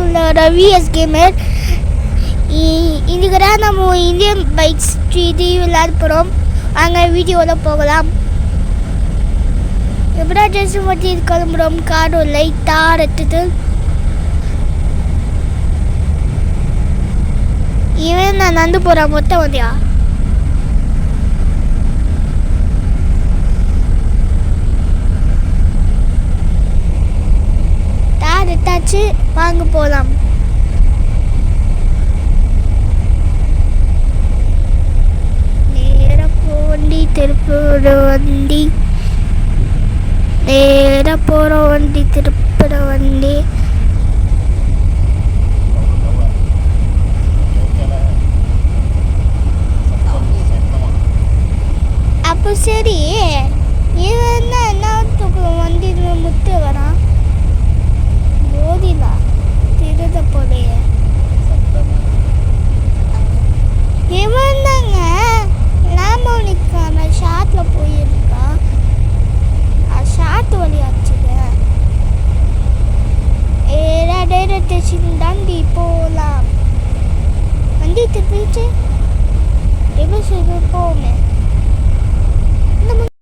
உள்ள Ravi S gamer. இதுக்கு தான் நம்ம இந்தியன் பைக்ஸ் இது விளையாட போகிறோம். அங்கே வீடியோவில் போகலாம். எப்படா ட்ரெஸ் மாற்றி கிளம்புறோம். கார் ஒரு லைட்டாக எடுத்துட்டு இவன் நான் நடந்து போகிறான். மொத்தம் வந்தியா தார் எடுத்தாச்சு. வாங்க போகலாம். நேராக போண்டி திருப்பூர் வண்டி. நேராக போகிற வண்டி திருப்பூர் வண்டி. அப்போ சரி